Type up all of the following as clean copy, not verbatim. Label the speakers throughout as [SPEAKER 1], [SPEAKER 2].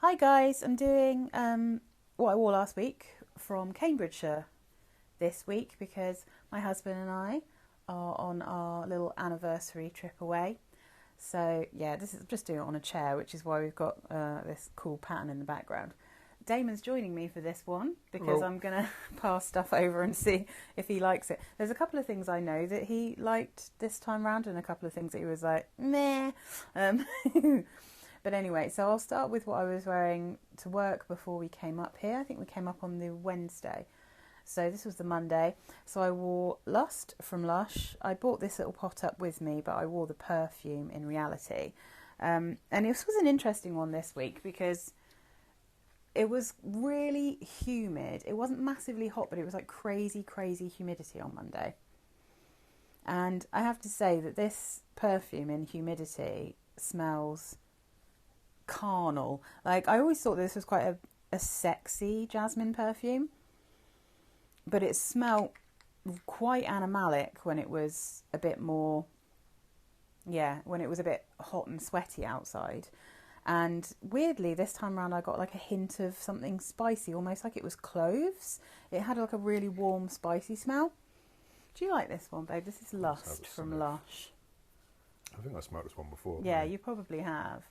[SPEAKER 1] Hi guys, I'm doing what I wore last week from Cambridgeshire this week because my husband and I are on our little anniversary trip away. So yeah, this is just doing it on a chair, which is why we've got this cool pattern in the background. Damon's joining me for this one because
[SPEAKER 2] Hello.
[SPEAKER 1] I'm going to pass stuff over and see if he likes it. There's a couple of things I know that he liked this time round and a couple of things that he was like, meh. Um, But anyway, so I'll start with what I was wearing to work before we came up here. I think we came up on the Wednesday. So this was the Monday. So I wore Lust from Lush. I bought this little pot up with me, but I wore the perfume in reality. And this was an interesting one this week because it was really humid. It wasn't massively hot, but it was like crazy, crazy humidity on Monday. And I have to say that this perfume in humidity smells carnal. Like, I always thought this was quite a sexy jasmine perfume, but it smelled quite animalic when it was a bit more, when it was a bit hot and sweaty outside. And weirdly, this time around, I got like a hint of something spicy, almost like it was cloves. It had like a really warm, spicy smell. Do you like this one, babe? This is Lust from Lush.
[SPEAKER 2] I think I smelled this one before.
[SPEAKER 1] Yeah, you probably have.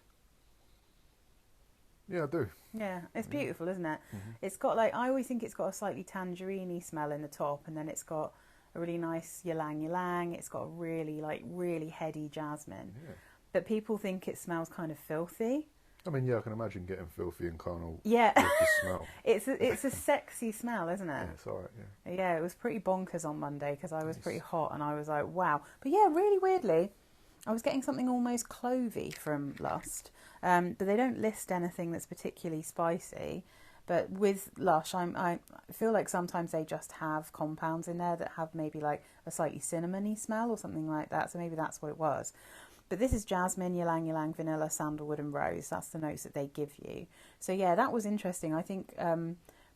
[SPEAKER 2] Yeah, I do.
[SPEAKER 1] Yeah, it's beautiful, isn't it?
[SPEAKER 2] Mm-hmm.
[SPEAKER 1] It's got like, I always think it's got a slightly tangerine-y smell in the top, and then it's got a really nice ylang ylang. It's got a really heady jasmine.
[SPEAKER 2] Yeah.
[SPEAKER 1] But people think it smells kind of filthy.
[SPEAKER 2] I mean, yeah, I can imagine getting filthy and carnal
[SPEAKER 1] Yeah.
[SPEAKER 2] with the smell.
[SPEAKER 1] It's a sexy smell, isn't it?
[SPEAKER 2] Yeah, it's alright, yeah.
[SPEAKER 1] Yeah, it was pretty bonkers on Monday because I was pretty hot and I was like, wow. But yeah, really weirdly, I was getting something almost clovey from Lust. But they don't list anything that's particularly spicy. But with Lush, I feel like sometimes they just have compounds in there that have maybe like a slightly cinnamony smell or something like that. So maybe that's what it was. But this is jasmine, ylang ylang, vanilla, sandalwood and rose. That's the notes that they give you. So yeah, that was interesting. I think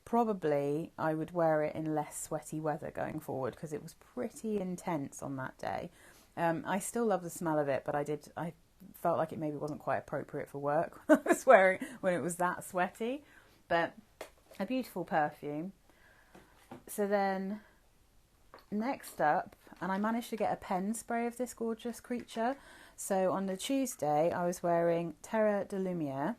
[SPEAKER 1] probably I would wear it in less sweaty weather going forward because it was pretty intense on that day. I still love the smell of it, but I felt like it maybe wasn't quite appropriate for work when I was wearing when it was that sweaty. But a beautiful perfume. So then next up, and I managed to get a pen spray of this gorgeous creature. So on the Tuesday, I was wearing Tera Del Lumier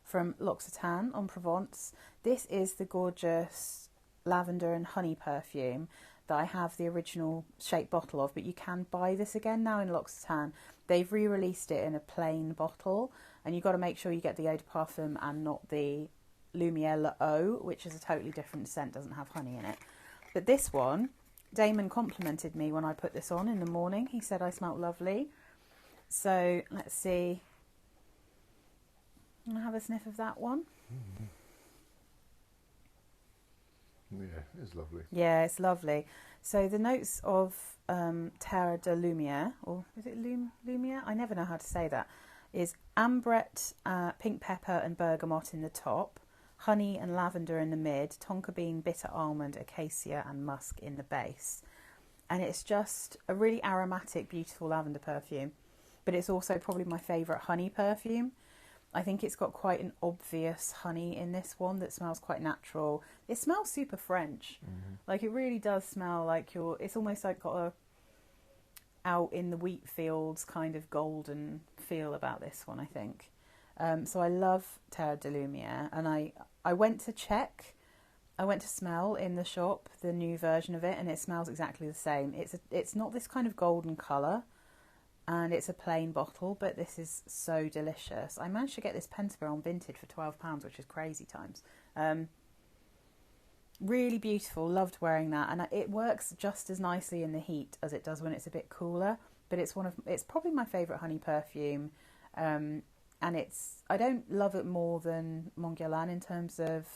[SPEAKER 1] from L'Occitane en Provence. This is the gorgeous lavender and honey perfume that I have the original shaped bottle of, but you can buy this again now in L'Occitane. They've re-released it in a plain bottle, and you've got to make sure you get the eau de parfum and not the Lumiere Le Eau, which is a totally different scent, doesn't have honey in it. But this one, Damon complimented me when I put this on in the morning. He said I smelt lovely. So let's see. I'm going to have a sniff of that one.
[SPEAKER 2] Mm-hmm. Yeah, it's lovely.
[SPEAKER 1] Yeah, it's lovely. So the notes of Tera Del Lumier, or is it Lumiere? I never know how to say that, is ambrette, pink pepper and bergamot in the top, honey and lavender in the mid, tonka bean, bitter almond, acacia and musk in the base. And it's just a really aromatic, beautiful lavender perfume. But it's also probably my favourite honey perfume. I think it's got quite an obvious honey in this one that smells quite natural. It smells super French.
[SPEAKER 2] Mm-hmm.
[SPEAKER 1] Like, it really does smell like it's almost like got a out in the wheat fields kind of golden feel about this one, I think. So I love Tera Del Lumier, and I went to check. I went to smell in the shop the new version of it, and it smells exactly the same. It's not this kind of golden colour, and it's a plain bottle, but this is so delicious. I managed to get this pen spray on Vinted for £12, which is crazy times. Really beautiful, loved wearing that, and it works just as nicely in the heat as it does when it's a bit cooler. But it's probably my favourite honey perfume, and I don't love it more than Mon Guerlain in terms of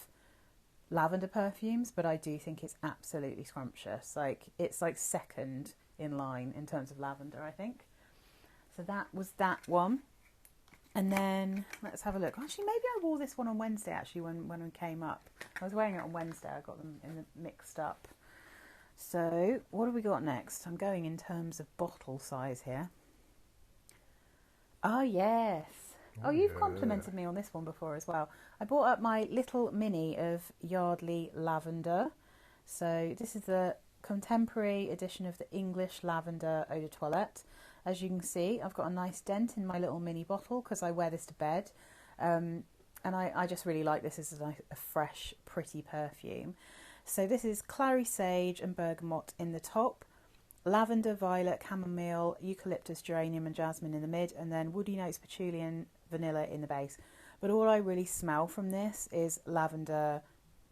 [SPEAKER 1] lavender perfumes, but I do think it's absolutely scrumptious. Like, it's like second in line in terms of lavender, I think. So that was that one. And then let's have a look. Actually, maybe I wore this one on Wednesday, actually, when we came up. I was wearing it on Wednesday. I got them mixed up. So what have we got next? I'm going in terms of bottle size here. Oh, yes. Oh, you've complimented me on this one before as well. I bought up my little mini of Yardley Lavender. So this is the contemporary edition of the English Lavender Eau de Toilette. As you can see, I've got a nice dent in my little mini bottle because I wear this to bed. And I just really like this as a fresh, pretty perfume. So this is clary sage and bergamot in the top, lavender, violet, chamomile, eucalyptus, geranium and jasmine in the mid, and then woody notes, patchouli and vanilla in the base. But all I really smell from this is lavender,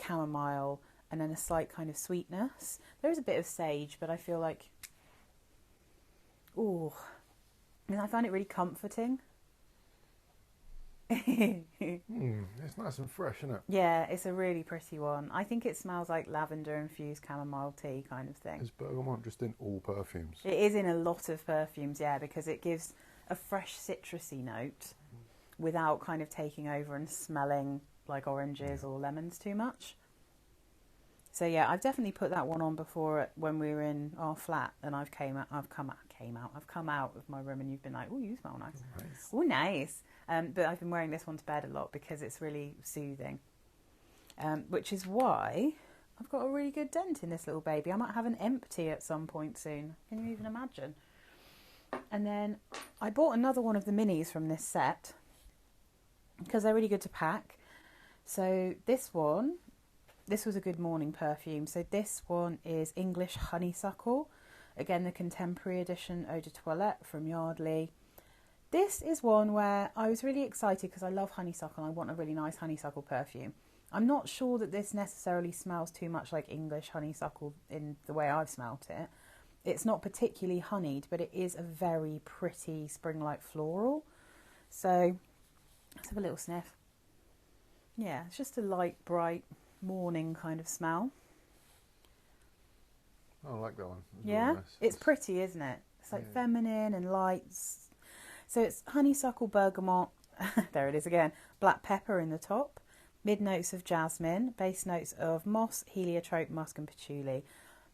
[SPEAKER 1] chamomile, and then a slight kind of sweetness. There is a bit of sage, but I feel like, ooh, and I find it really comforting.
[SPEAKER 2] It's nice and fresh, isn't it?
[SPEAKER 1] Yeah, it's a really pretty one. I think it smells like lavender infused chamomile tea kind of thing.
[SPEAKER 2] Is bergamot just in all perfumes?
[SPEAKER 1] It is in a lot of perfumes, yeah, because it gives a fresh citrusy note without kind of taking over and smelling like oranges or lemons too much. So yeah, I've definitely put that one on before when we were in our flat, and I've come out of my room, and you've been like, "Oh, you smell nice."
[SPEAKER 2] Nice.
[SPEAKER 1] Oh, nice. But I've been wearing this one to bed a lot because it's really soothing. Which is why I've got a really good dent in this little baby. I might have an empty at some point soon. Can you even imagine? And then I bought another one of the minis from this set because they're really good to pack. So this was a good morning perfume. So this one is English Honeysuckle. Again, the contemporary edition Eau de Toilette from Yardley. This is one where I was really excited because I love honeysuckle and I want a really nice honeysuckle perfume. I'm not sure that this necessarily smells too much like English honeysuckle in the way I've smelt it. It's not particularly honeyed, but it is a very pretty spring-like floral. So let's have a little sniff. Yeah, it's just a light, bright morning kind of smell.
[SPEAKER 2] I like that one.
[SPEAKER 1] Yeah,
[SPEAKER 2] really nice.
[SPEAKER 1] It's pretty, isn't it? It's like feminine and light. So it's honeysuckle, bergamot, there it is again, black pepper in the top, mid notes of jasmine, base notes of moss, heliotrope, musk and patchouli.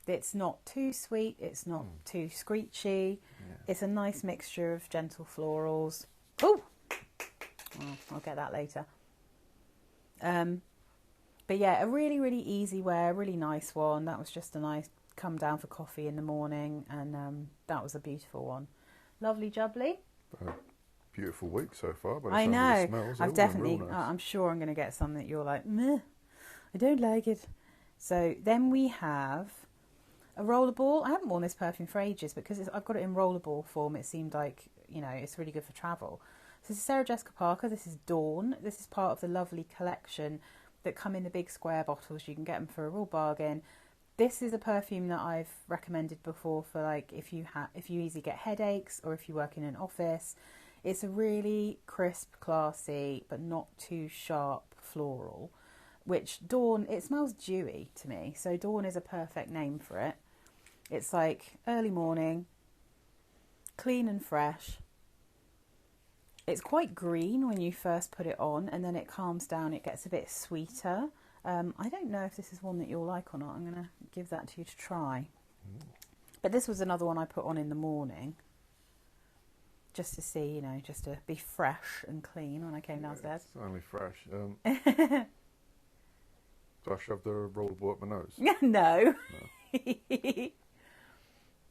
[SPEAKER 1] It's not too sweet, it's not too screechy. Yeah. It's a nice mixture of gentle florals. Oh, I'll get that later. But yeah, a really, really easy wear, really nice one. That was just a nice come down for coffee in the morning, and that was a beautiful one. Lovely jubbly.
[SPEAKER 2] Beautiful week so far. But
[SPEAKER 1] I know.
[SPEAKER 2] Smells,
[SPEAKER 1] I've definitely. Nice. I'm sure I'm going to get some that you're like, meh, I don't like it. So then we have a rollerball. I haven't worn this perfume for ages because I've got it in rollerball form. It seemed like, you know, it's really good for travel. So this is Sarah Jessica Parker. This is Dawn. This is part of the lovely collection that come in the big square bottles. You can get them for a real bargain. This is a perfume that I've recommended before for like if you easily get headaches or if you work in an office. It's a really crisp, classy, but not too sharp floral, which Dawn, it smells dewy to me. So Dawn is a perfect name for it. It's like early morning, clean and fresh. It's quite green when you first put it on, and then it calms down. It gets a bit sweeter. I don't know if this is one that you'll like or not. I'm going to give that to you to try. But this was another one I put on in the morning. Just to see, you know, just to be fresh and clean when I came downstairs.
[SPEAKER 2] It's only fresh. Do I shove the rollerball up my nose?
[SPEAKER 1] No.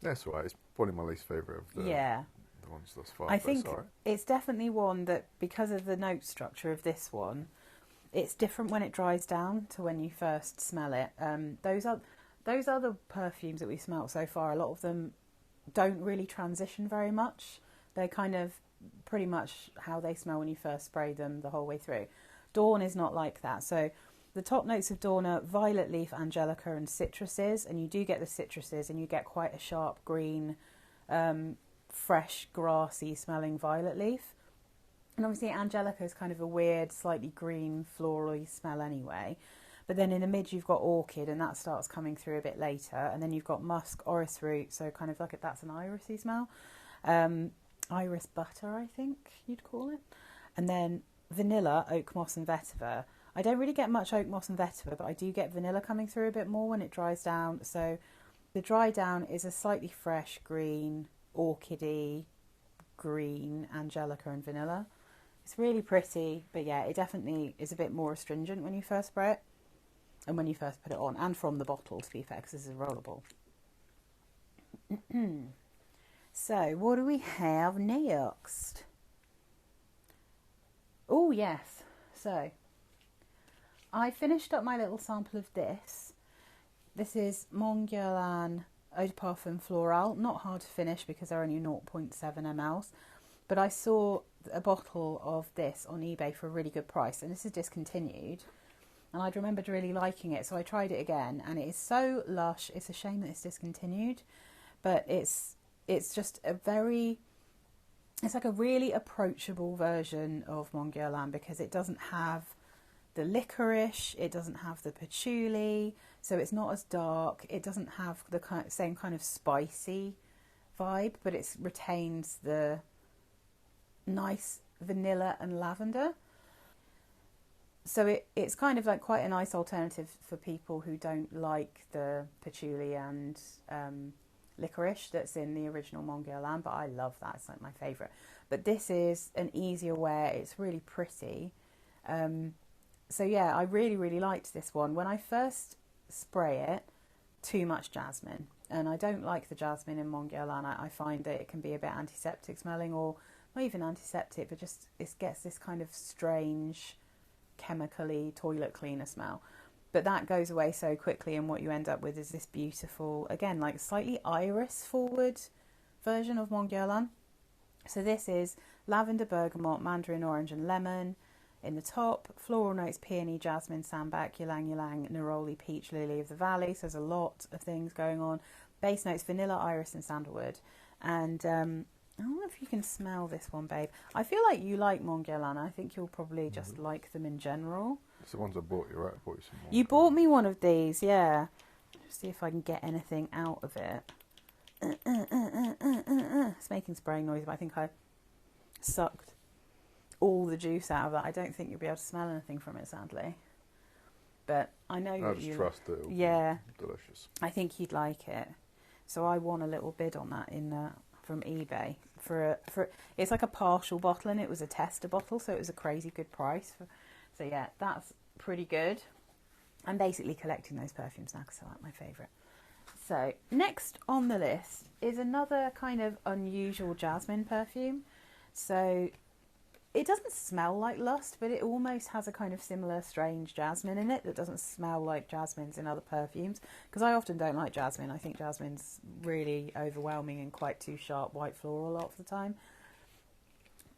[SPEAKER 2] That's all right. It's probably my least favourite of the ones thus far.
[SPEAKER 1] I think it's definitely one that, because of the note structure of this one, it's different when it dries down to when you first smell it. Those other perfumes that we've smelt so far, a lot of them don't really transition very much. They're kind of pretty much how they smell when you first spray them the whole way through. Dawn is not like that. So the top notes of Dawn are violet leaf, angelica and citruses, and you do get the citruses and you get quite a sharp green, fresh, grassy smelling violet leaf. And obviously Angelica is kind of a weird, slightly green, florally smell anyway. But then in the mid you've got Orchid, and that starts coming through a bit later. And then you've got musk, orris root, so kind of like that's an irisy smell. Iris butter, I think you'd call it. And then vanilla, oak moss and vetiver. I don't really get much oak moss and vetiver, but I do get vanilla coming through a bit more when it dries down. So the dry down is a slightly fresh green, orchidy, green, angelica and vanilla. It's really pretty, but yeah, it definitely is a bit more astringent when you first spray it and when you first put it on, and from the bottle, to be fair, because this is rollable. So, what do we have next? Oh, yes. So, I finished up my little sample of this. This is Mon Guerlain Eau de Parfum Florale. Not hard to finish because they're only 0.7 ml. But I saw a bottle of this on eBay for a really good price, and this is discontinued. And I'd remembered really liking it, so I tried it again, and it is so lush. It's a shame that it's discontinued, but it's just it's like a really approachable version of Mon Guerlain, because it doesn't have the licorice, it doesn't have the patchouli, so it's not as dark. It doesn't have the same kind of spicy vibe, but it retains the nice vanilla and lavender. So it's kind of like quite a nice alternative for people who don't like the patchouli and licorice that's in the original Mon Guerlain, but I love that. It's like my favourite. But this is an easier wear. It's really pretty. So yeah, I really, really liked this one. When I first spray it, too much jasmine. And I don't like the jasmine in Mon Guerlain. I find that it can be a bit antiseptic smelling, or not even antiseptic, but just it gets this kind of strange chemically toilet cleaner smell. But that goes away so quickly, and what you end up with is this beautiful, again, like slightly iris forward version of Mon Guerlain. So this is lavender, bergamot, mandarin orange and lemon in the top. Floral notes: peony, jasmine, sambac, ylang ylang, neroli, peach, lily of the valley. So there's a lot of things going on. Base notes: vanilla, iris and sandalwood. And I don't know if you can smell this one, babe. I feel like you like Mon Guerlain. I think you'll probably just like them in general.
[SPEAKER 2] It's the ones I bought you, right? I bought you some more.
[SPEAKER 1] You bought me one of these, yeah. Just see if I can get anything out of it. It's making spraying noise, but I think I sucked all the juice out of that. I don't think you'll be able to smell anything from it, sadly. But I know
[SPEAKER 2] I just trust it. It'll
[SPEAKER 1] yeah,
[SPEAKER 2] be delicious.
[SPEAKER 1] I think you'd like it. So I won a little bid on that from eBay for it's like a partial bottle, and it was a tester bottle, so it was a crazy good price. So yeah, that's pretty good. I'm basically collecting those perfumes now because I like my favourite. So next on the list is another kind of unusual jasmine perfume. So it doesn't smell like Lust, but it almost has a kind of similar strange jasmine in it that doesn't smell like jasmines in other perfumes, because I often don't like jasmine. I think jasmine's really overwhelming and quite too sharp white floral a lot of the time.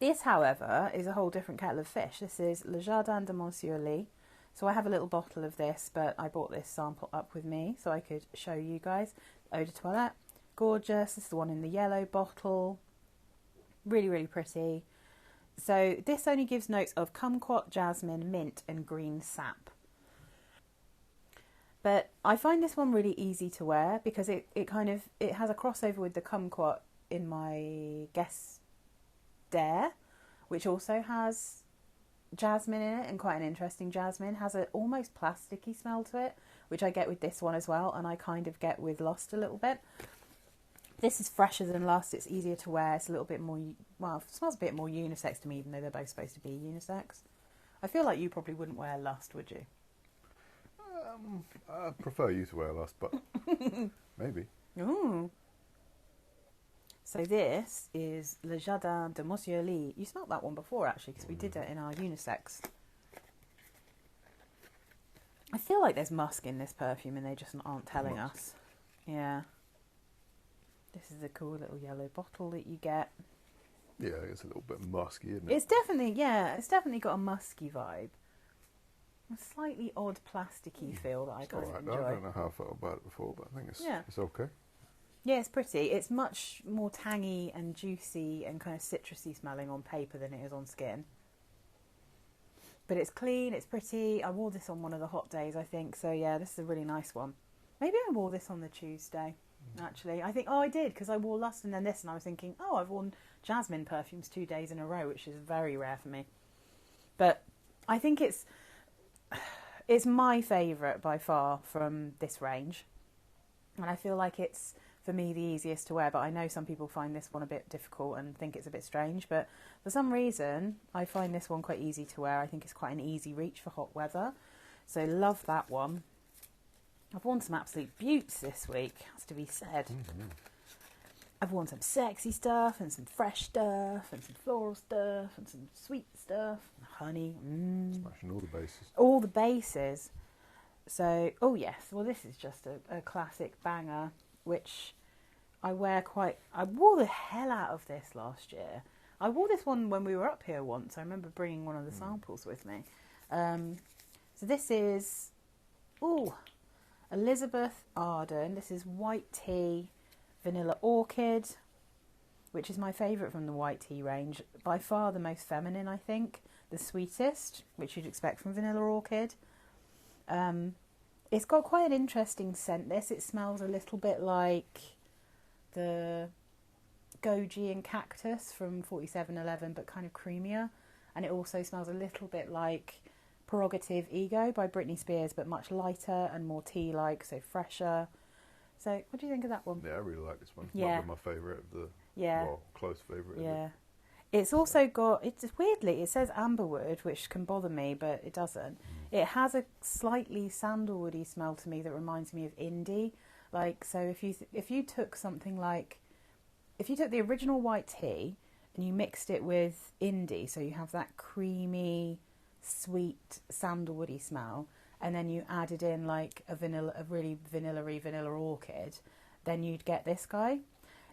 [SPEAKER 1] This, however, is a whole different kettle of fish. This is Le Jardin de Monsieur. So I have a little bottle of this, but I brought this sample up with me so I could show you guys. Eau de toilette, gorgeous. This is the one in the yellow bottle. Really, really pretty. So this only gives notes of kumquat, jasmine, mint and green sap. But I find this one really easy to wear because it has a crossover with the kumquat in my Guess Dare, which also has jasmine in it, and quite an interesting jasmine. Has an almost plasticky smell to it, which I get with this one as well, and I kind of get with Lust a little bit. This is fresher than Lust. It's easier to wear. It's a little bit more, well, it smells a bit more unisex to me, even though they're both supposed to be unisex. I feel like you probably wouldn't wear Lust, would you?
[SPEAKER 2] I prefer you to wear Lust, but maybe.
[SPEAKER 1] Ooh. So this is Le Jardin de Monsieur. You smelled that one before, actually, because we did it in our unisex. I feel like there's musk in this perfume and they just aren't telling us. Yeah. This is a cool little yellow bottle that you get.
[SPEAKER 2] Yeah, it's a little bit musky, isn't it?
[SPEAKER 1] It's definitely got a musky vibe. A slightly odd plasticky feel that I kind of enjoy.
[SPEAKER 2] I don't know how I felt about it before, but I think it's okay.
[SPEAKER 1] Yeah, it's pretty. It's much more tangy and juicy and kind of citrusy smelling on paper than it is on skin. But it's clean, it's pretty. I wore this on one of the hot days, I think. So yeah, this is a really nice one. Maybe I wore this on the Tuesday, actually. I think, I did, because I wore Lust and then this, and I was thinking, I've worn jasmine perfumes 2 days in a row, which is very rare for me. But I think it's my favourite by far from this range. And I feel like it's, for me, the easiest to wear, but I know some people find this one a bit difficult and think it's a bit strange, but for some reason, I find this one quite easy to wear. I think it's quite an easy reach for hot weather, so love that one. I've worn some absolute beauts this week, has to be said.
[SPEAKER 2] Mm-hmm.
[SPEAKER 1] I've worn some sexy stuff and some fresh stuff and some floral stuff and some sweet stuff, honey.
[SPEAKER 2] Smashing all the bases.
[SPEAKER 1] All the bases. So, oh yes, well this is just a classic banger, which I wear quite... I wore the hell out of this last year. I wore this one when we were up here once. I remember bringing one of the samples with me. So this is... Ooh, Elizabeth Arden. This is white tea, vanilla orchid, which is my favourite from the white tea range. By far the most feminine, I think. The sweetest, which you'd expect from vanilla orchid. It's got quite an interesting scent, this. It smells a little bit like the goji and cactus from 4711, but kind of creamier. And it also smells a little bit like Prerogative Ego by Britney Spears, but much lighter and more tea-like, so fresher. So, what do you think of that one?
[SPEAKER 2] Yeah, I really like this one.
[SPEAKER 1] Yeah.
[SPEAKER 2] Might be my favourite of the...
[SPEAKER 1] Yeah.
[SPEAKER 2] Well, close favourite.
[SPEAKER 1] Yeah. It's also got... It's weirdly, it says amberwood, which can bother me, but it doesn't. It has a slightly sandalwoody smell to me that reminds me of indie. Like, so if you took something like... If you took the original white tea and you mixed it with indie, so you have that creamy, sweet, sandalwoody smell, and then you added in like a really vanilla orchid, then you'd get this guy.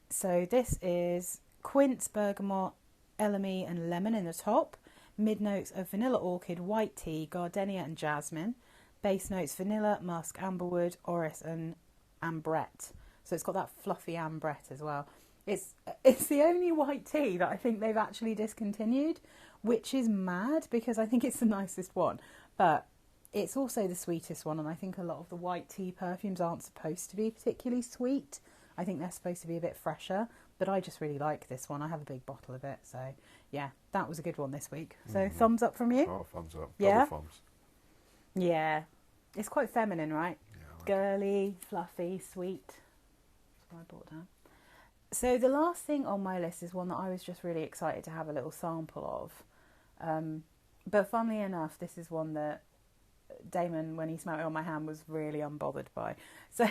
[SPEAKER 1] So this is quince, bergamot, elemi and lemon in the top, mid notes of vanilla orchid, white tea, gardenia and jasmine, base notes vanilla, musk, amberwood, orris and ambrette. So it's got that fluffy ambrette as well. It's the only white tea that I think they've actually discontinued, which is mad because I think it's the nicest one. But it's also the sweetest one, and I think a lot of the white tea perfumes aren't supposed to be particularly sweet. I think they're supposed to be a bit fresher, but I just really like this one. I have a big bottle of it, so yeah, that was a good one this week. So thumbs up from you?
[SPEAKER 2] Oh, thumbs up.
[SPEAKER 1] Yeah?
[SPEAKER 2] Double thumbs.
[SPEAKER 1] Yeah. It's quite feminine, right?
[SPEAKER 2] Yeah, I like
[SPEAKER 1] Girly, fluffy, sweet. That's what I brought down. So the last thing on my list is one that I was just really excited to have a little sample of. But funnily enough, this is one that Damon, when he smelled it on my hand, was really unbothered by. So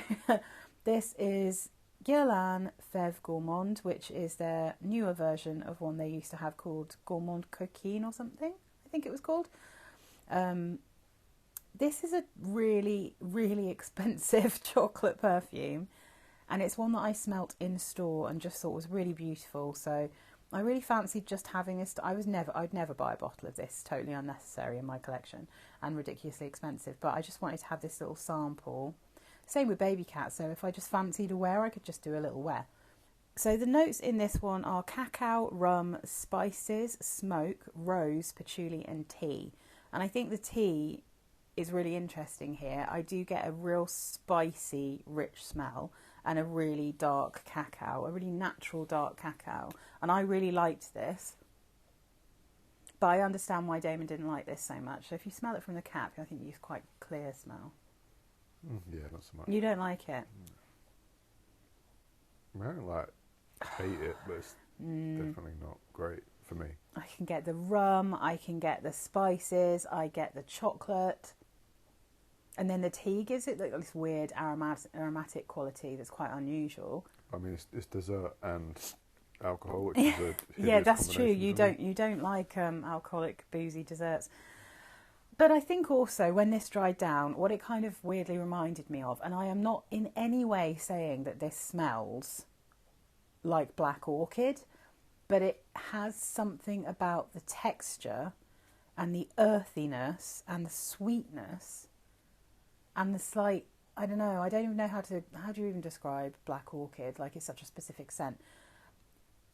[SPEAKER 1] this is Guerlain Feve Gourmande, which is their newer version of one they used to have called Gourmand Coquine or something, I think it was called. This is a really, really expensive chocolate perfume, and it's one that I smelt in store and just thought was really beautiful. So I really fancied just having this. I'd never buy a bottle of this, totally unnecessary in my collection and ridiculously expensive, but I just wanted to have this little sample. Same with Baby Cat, so if I just fancied a wear, I could just do a little wear. So the notes in this one are cacao, rum, spices, smoke, rose, patchouli and tea. And I think the tea is really interesting here. I do get a real spicy, rich smell and a really dark cacao, a really natural dark cacao. And I really liked this. But I understand why Damon didn't like this so much. So if you smell it from the cap, I think you use quite clear smell.
[SPEAKER 2] Yeah, not so much.
[SPEAKER 1] You don't like it?
[SPEAKER 2] I don't hate it, but it's definitely not great for me.
[SPEAKER 1] I can get the rum, I can get the spices, I get the chocolate. And then the tea gives it like this weird aromatic quality that's quite unusual.
[SPEAKER 2] I mean, it's dessert and alcohol, which is a
[SPEAKER 1] yeah, that's true.
[SPEAKER 2] You
[SPEAKER 1] You don't like alcoholic, boozy desserts. But I think also when this dried down, what it kind of weirdly reminded me of, and I am not in any way saying that this smells like black orchid, but it has something about the texture and the earthiness and the sweetness and the slight, I don't know, I don't even know how do you even describe black orchid? Like, it's such a specific scent.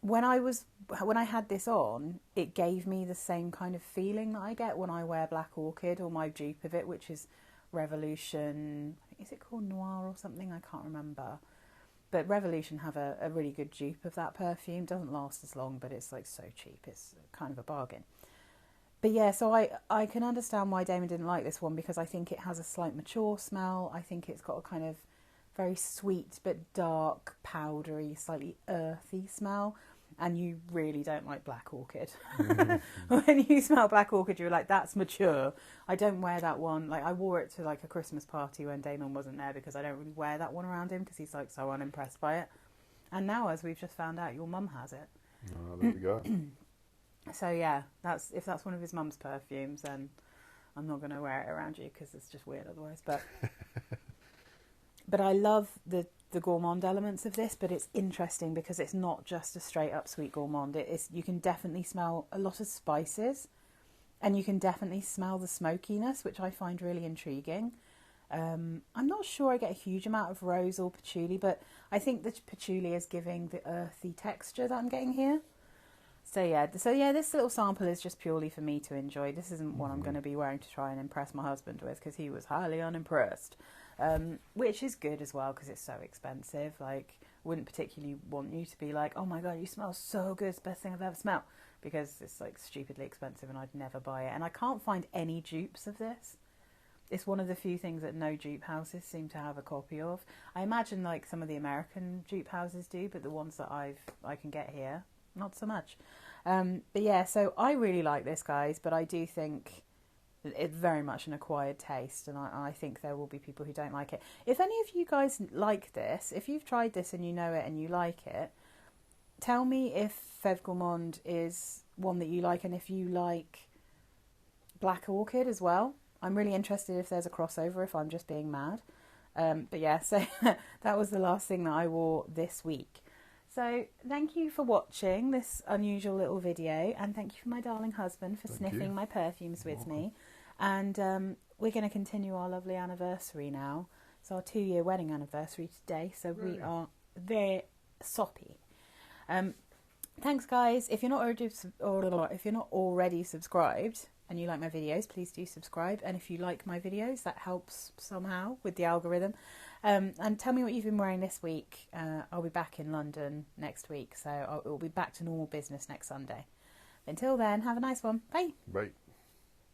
[SPEAKER 1] When I had this on, it gave me the same kind of feeling that I get when I wear black orchid or my dupe of it, which is Revolution. I think, is it called Noir or something? I can't remember. But Revolution have a really good dupe of that perfume. Doesn't last as long, but it's like so cheap. It's kind of a bargain. But yeah, so I can understand why Damon didn't like this one, because I think it has a slight mature smell. I think it's got a kind of very sweet but dark, powdery, slightly earthy smell. And you really don't like black orchid. When you smell black orchid, you're like, that's mature. I don't wear that one. Like, I wore it to like a Christmas party when Damon wasn't there because I don't really wear that one around him because he's like so unimpressed by it. And now, as we've just found out, your mum has it.
[SPEAKER 2] Oh, there we go.
[SPEAKER 1] So yeah, if that's one of his mum's perfumes, then I'm not going to wear it around you because it's just weird otherwise. But I love the gourmand elements of this, but it's interesting because it's not just a straight up sweet gourmand. You can definitely smell a lot of spices, and you can definitely smell the smokiness, which I find really intriguing. I'm not sure I get a huge amount of rose or patchouli, but I think the patchouli is giving the earthy texture that I'm getting here. So yeah, this little sample is just purely for me to enjoy. This isn't one I'm going to be wearing to try and impress my husband with because he was highly unimpressed. Which is good as well because it's so expensive. Like, wouldn't particularly want you to be like, oh my god, you smell so good, it's the best thing I've ever smelled, because it's like stupidly expensive and I'd never buy it. And I can't find any dupes of this. It's one of the few things that no dupe houses seem to have a copy of. I imagine like some of the American dupe houses do, but the ones that I can get here, not so much. But yeah, so I really like this, guys, but I do think it's very much an acquired taste, and I think there will be people who don't like it. If any of you guys like this, if you've tried this and you know it and you like it, tell me if Feve Gourmande is one that you like, and if you like Black Orchid as well. I'm really interested if there's a crossover, if I'm just being mad. But yeah, so that was the last thing that I wore this week. So thank you for watching this unusual little video, and thank you for my darling husband for sniffing my perfumes with me. And we're going to continue our lovely anniversary now. It's our 2-year wedding anniversary today, so we are very soppy. Thanks, guys. If you're not already subscribed and you like my videos, please do subscribe. And if you like my videos, that helps somehow with the algorithm. And tell me what you've been wearing this week. I'll be back in London next week, so it will be back to normal business next Sunday. Until then, have a nice one. Bye.
[SPEAKER 2] Bye.